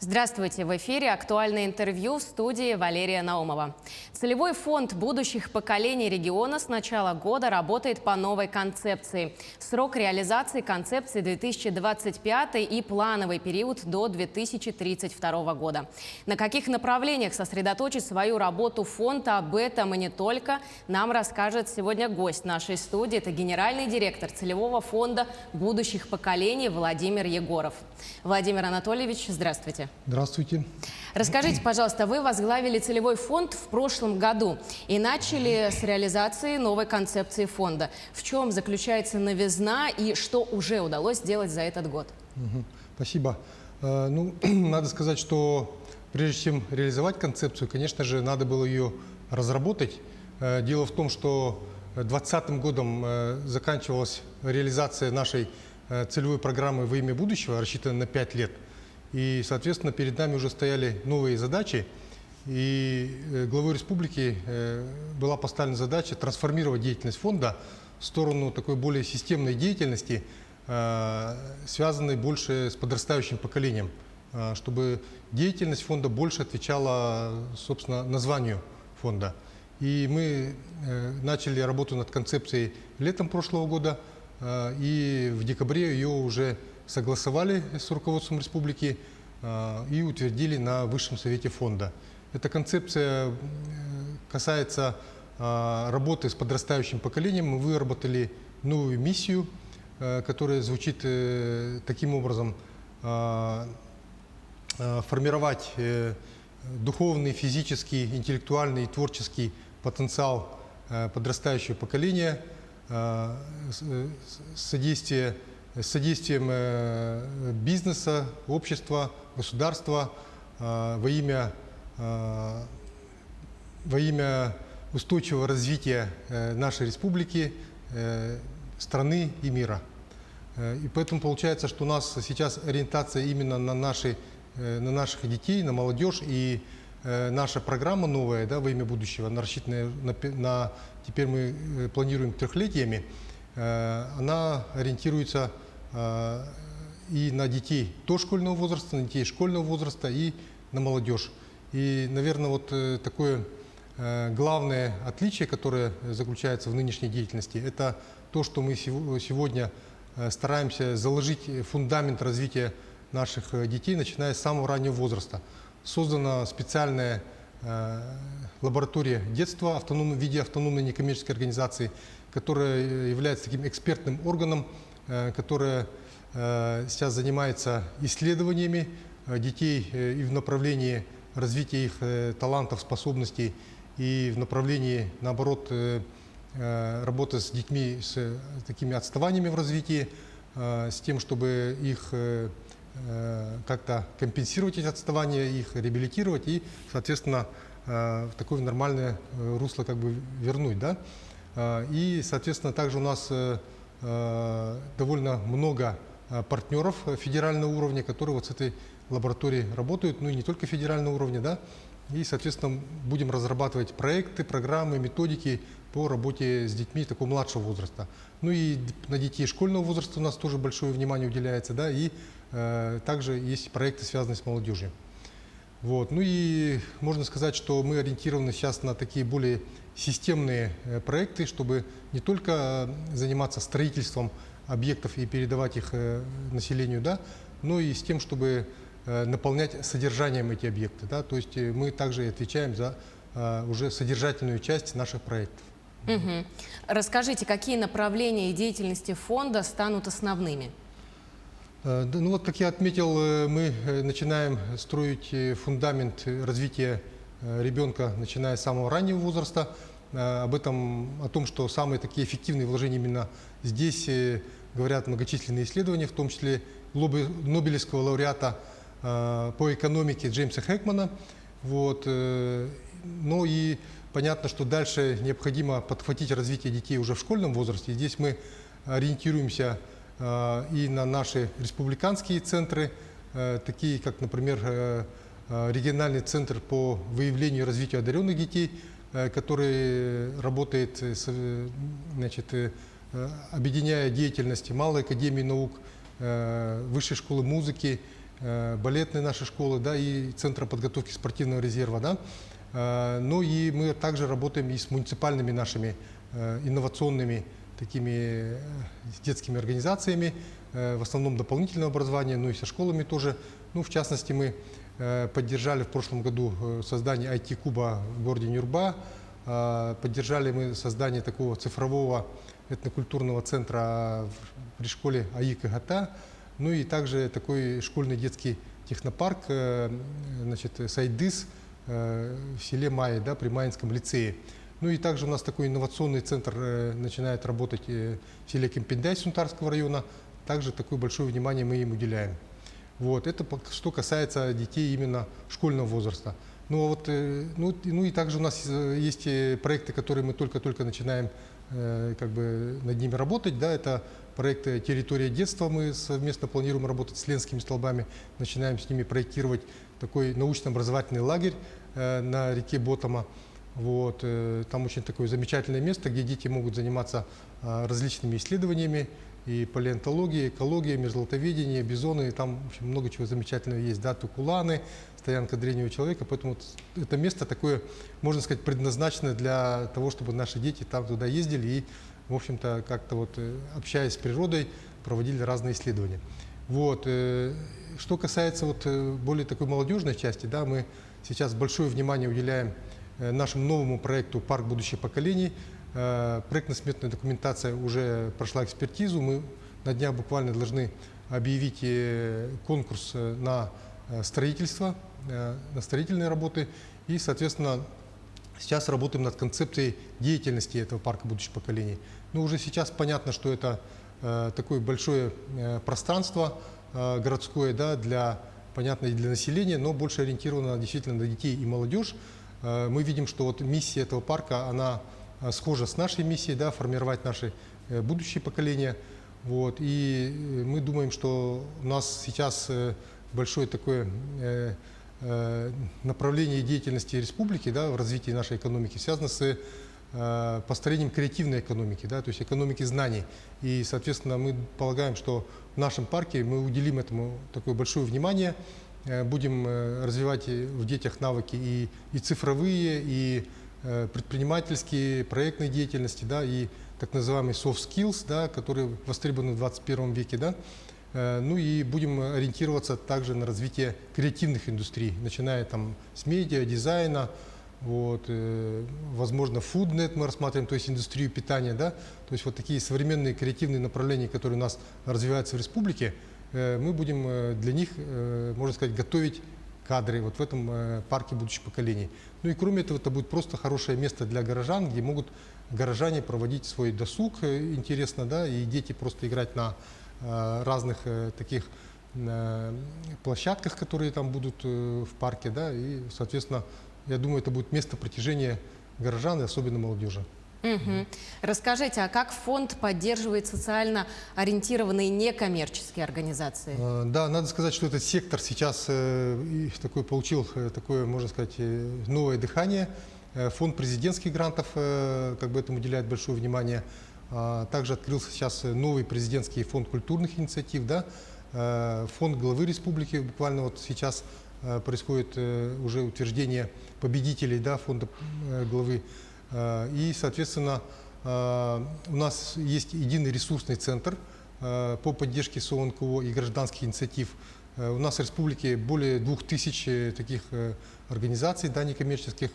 Здравствуйте! В эфире актуальное интервью в студии Валерия Наумова. Целевой фонд будущих поколений региона с начала года работает по новой концепции. Срок реализации концепции 2025 и плановый период до 2032 года. На каких направлениях сосредоточит свою работу фонд, об этом и не только, нам расскажет сегодня гость нашей студии. Это генеральный директор Целевого фонда будущих поколений Владимир Егоров. Владимир Анатольевич, здравствуйте. Здравствуйте. Расскажите, пожалуйста, вы возглавили целевой фонд в прошлом году и начали с реализации новой концепции фонда. В чем заключается новизна и что уже удалось сделать за этот год? Спасибо. Надо сказать, что прежде чем реализовать концепцию, конечно же, надо было ее разработать. Дело в том, что 2020 годом заканчивалась реализация нашей целевой программы «Во имя будущего», рассчитанной на 5 лет. И, соответственно, перед нами уже стояли новые задачи. И главой республики была поставлена задача трансформировать деятельность фонда в сторону такой более системной деятельности, связанной больше с подрастающим поколением, чтобы деятельность фонда больше отвечала, собственно, названию фонда. И мы начали работу над концепцией летом прошлого года, и в декабре ее уже согласовали с руководством республики и утвердили на Высшем совете фонда. Эта концепция касается работы с подрастающим поколением. Мы выработали новую миссию, которая звучит таким образом: формировать духовный, физический, интеллектуальный и творческий потенциал подрастающего поколения, содействием бизнеса, общества, государства во имя устойчивого развития нашей республики, страны и мира. И поэтому получается, что у нас сейчас ориентация именно на наших детей, на молодежь. И наша программа новая, «Во имя будущего», она рассчитана теперь мы планируем трехлетиями, она ориентируется и на детей дошкольного возраста, на детей школьного возраста и на молодежь. И, наверное, вот такое главное отличие, которое заключается в нынешней деятельности, это то, что мы сегодня стараемся заложить фундамент развития наших детей, начиная с самого раннего возраста. Создана специальная лаборатория детства в виде автономной некоммерческой организации, которая является таким экспертным органом, которая сейчас занимается исследованиями детей и в направлении развития их талантов, способностей, и в направлении, наоборот, работы с детьми с такими отставаниями в развитии, с тем, чтобы их как-то компенсировать эти отставания, их реабилитировать и, соответственно, в такое нормальное русло вернуть. И, соответственно, также у нас довольно много партнеров федерального уровня, которые вот с этой лабораторией работают, ну и не только федерального уровня, И, соответственно, будем разрабатывать проекты, программы, методики по работе с детьми такого младшего возраста. Ну и на детей школьного возраста у нас тоже большое внимание уделяется, и также есть проекты, связанные с молодежью. Вот. Ну и можно сказать, что мы ориентированы сейчас на такие более системные проекты, чтобы не только заниматься строительством объектов и передавать их населению, но и с тем, чтобы наполнять содержанием эти объекты. То есть мы также отвечаем за уже содержательную часть наших проектов. Расскажите, какие направления деятельности фонда станут основными? Как я отметил, мы начинаем строить фундамент развития ребенка, начиная с самого раннего возраста. О том, что самые такие эффективные вложения именно здесь, говорят многочисленные исследования, в том числе Нобелевского лауреата по экономике Джеймса Хекмана. Но и понятно, что дальше необходимо подхватить развитие детей уже в школьном возрасте. Здесь мы ориентируемся и на наши республиканские центры, такие как, например, региональный центр по выявлению и развитию одаренных детей, который работает, объединяя деятельности Малой академии наук, Высшей школы музыки балетные наши школы, да, и Центра подготовки спортивного резерва, да. Но и мы также работаем и с муниципальными нашими инновационными такими детскими организациями, в основном дополнительного образования, но и со школами тоже. Ну, в частности, мы поддержали в прошлом году создание IT-куба в городе Нюрба, поддержали мы создание такого цифрового этнокультурного центра при школе АИК и ГАТА, ну и также такой школьный детский технопарк, значит, Сайдыс в селе Майи, да, при Маинском лицее. Ну и также у нас такой инновационный центр начинает работать в селе Кемпиндай Сунтарского района. Также такое большое внимание мы им уделяем. Вот, это что касается детей именно школьного возраста. Ну, вот, ну и также у нас есть проекты, которые мы только-только начинаем как бы над ними работать. Да, это проект «Территория детства». Мы совместно планируем работать с Ленскими столбами. Начинаем с ними проектировать такой научно-образовательный лагерь на реке Ботома. Вот, там очень такое замечательное место, где дети могут заниматься различными исследованиями, и палеонтология, экология, межзолотоведение, бизоны, там в общем, много чего замечательного есть, да, тукуланы, стоянка древнего человека, поэтому вот это место такое, можно сказать, предназначено для того, чтобы наши дети там туда ездили и, в общем-то, как-то вот, общаясь с природой, проводили разные исследования. Вот, что касается вот более такой молодежной части, да, мы сейчас большое внимание уделяем нашему новому проекту «Парк будущих поколений». Проектно-сметная документация уже прошла экспертизу. Мы на днях буквально должны объявить конкурс на строительство, на строительные работы. И, соответственно, сейчас работаем над концепцией деятельности этого парка будущих поколений. Но уже сейчас понятно, что это такое большое пространство городское, да, понятно, и для населения, но больше ориентировано действительно на детей и молодежь. Мы видим, что вот миссия этого парка, она схожа с нашей миссией, да, формировать наши будущие поколения. Вот, и мы думаем, что у нас сейчас большое такое направление деятельности республики, да, в развитии нашей экономики связано с построением креативной экономики, да, то есть экономики знаний. И, соответственно, мы полагаем, что в нашем парке мы уделим этому такое большое внимание, будем развивать в детях навыки и цифровые, и предпринимательские, проектной деятельности, да, и так называемые soft skills, да, которые востребованы в 21 веке. Да. Ну и будем ориентироваться также на развитие креативных индустрий, начиная там с медиа, дизайна, вот, возможно, foodnet мы рассматриваем, то есть индустрию питания. Да. То есть вот такие современные креативные направления, которые у нас развиваются в республике, мы будем для них, можно сказать, готовить кадры вот в этом парке будущих поколений. Ну и кроме этого, это будет просто хорошее место для горожан, где могут горожане проводить свой досуг интересно, да, и дети просто играть на разных таких площадках, которые там будут в парке, да, и, соответственно, я думаю, это будет место притяжения горожан и особенно молодежи. Угу. Расскажите, а как фонд поддерживает социально ориентированные некоммерческие организации? Да, надо сказать, что этот сектор сейчас получил такое, можно сказать, новое дыхание. Фонд президентских грантов как бы этому уделяет большое внимание. Также открылся сейчас новый президентский фонд культурных инициатив, да? Фонд главы республики. Буквально вот сейчас происходит уже утверждение победителей, да, фонда главы. И, соответственно, у нас есть единый ресурсный центр по поддержке СОНКО и гражданских инициатив. У нас в республике более 2000 таких организаций, да, некоммерческих,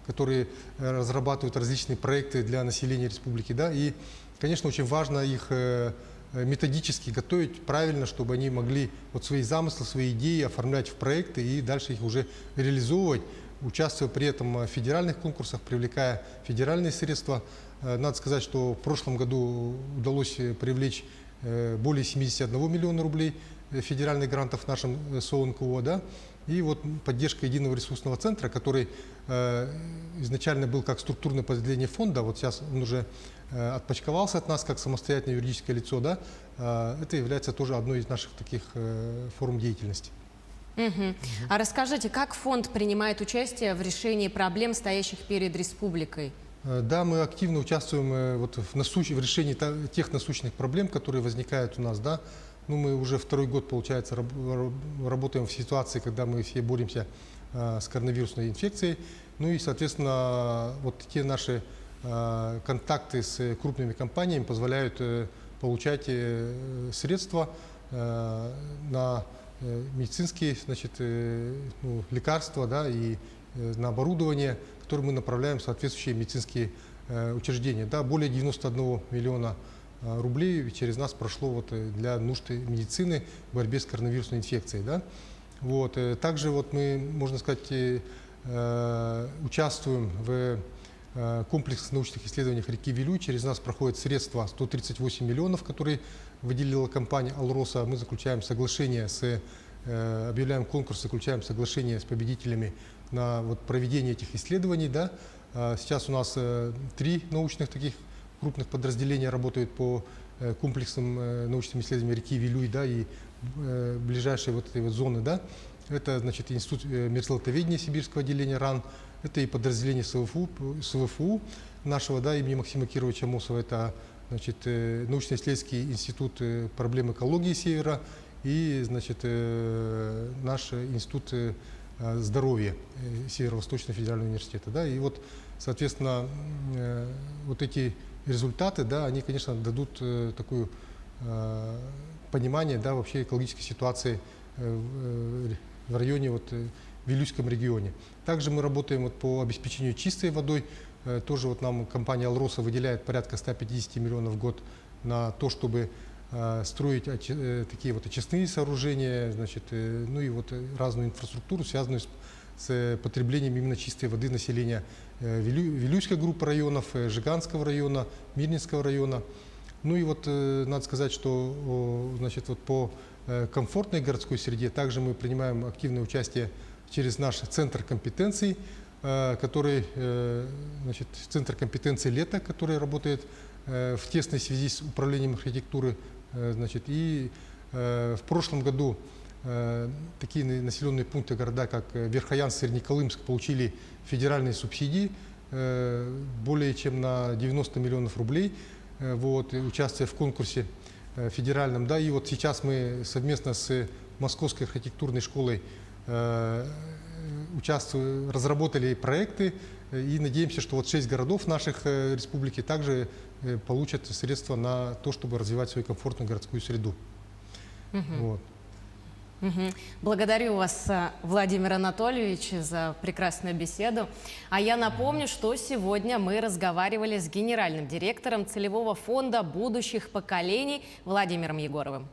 которые разрабатывают различные проекты для населения республики. Да, и, конечно, очень важно их методически готовить правильно, чтобы они могли вот свои замыслы, свои идеи оформлять в проекты и дальше их уже реализовывать, участвуя при этом в федеральных конкурсах, привлекая федеральные средства. Надо сказать, что в прошлом году удалось привлечь более 71 миллиона рублей федеральных грантов нашим СОНКО, да? И вот поддержка единого ресурсного центра, который изначально был как структурное подразделение фонда, вот сейчас он уже отпочковался от нас как самостоятельное юридическое лицо, да? Это является тоже одной из наших таких форм деятельности. Угу. А расскажите, как фонд принимает участие в решении проблем, стоящих перед республикой? Да, мы активно участвуем вот в решении тех насущных проблем, которые возникают у нас. Да. Ну, мы уже второй год, получается, работаем в ситуации, когда мы все боремся с коронавирусной инфекцией. Ну и, соответственно, вот те наши контакты с крупными компаниями позволяют получать средства на медицинские, значит, лекарства, да, и на оборудование, которое мы направляем в соответствующие медицинские учреждения. Да, более 91 миллиона рублей через нас прошло вот для нужд медицины в борьбе с коронавирусной инфекцией. Да. Вот. Также вот мы, можно сказать, участвуем в комплексных научных исследованиях реки Вилюй. Через нас проходят средства 138 миллионов, которые выделила компания «Алроса». Мы заключаем соглашение объявляем конкурс, заключаем соглашение с победителями на вот проведение этих исследований. Да. Сейчас у нас 3 научных таких крупных подразделения работают по комплексным научным исследованиям реки Вилюй, да, и ближайшие вот этой вот зоны. Да. Это, значит, Институт мерзлотоведения Сибирского отделения РАН, это и подразделение СВФУ нашего, да, имени Максима Кировича Амосова, это, значит, научно-исследовательский институт проблем экологии Севера и, значит, наш институт здоровья Северо-Восточного федерального университета. Да, и вот, соответственно, вот эти результаты, да, они, конечно, дадут такое понимание, да, вообще экологической ситуации в районе, вот, в Вилюйском регионе. Также мы работаем вот по обеспечению чистой водой. Тоже вот нам компания «Алроса» выделяет порядка 150 миллионов в год на то, чтобы строить такие вот очистные сооружения, значит, ну и вот разную инфраструктуру, связанную с потреблением именно чистой воды населения Вилюйской группы районов, Жиганского района, Мирнинского района. Ну и вот надо сказать, что, значит, вот по комфортной городской среде также мы принимаем активное участие через наш центр компетенций, который, значит, центр компетенций «Лето», который работает в тесной связи с управлением архитектуры. Значит, и в прошлом году такие населенные пункты, города, как Верхоянск, Среднеколымск, получили федеральные субсидии более чем на 90 миллионов рублей, вот, участие в конкурсе федеральном. Да, и вот сейчас мы совместно с Московской архитектурной школой разработали проекты и надеемся, что вот 6 городов наших республики также получат средства на то, чтобы развивать свою комфортную городскую среду. Вот. Благодарю вас, Владимир Анатольевич, за прекрасную беседу. А я напомню, что сегодня мы разговаривали с генеральным директором Целевого фонда будущих поколений Владимиром Егоровым.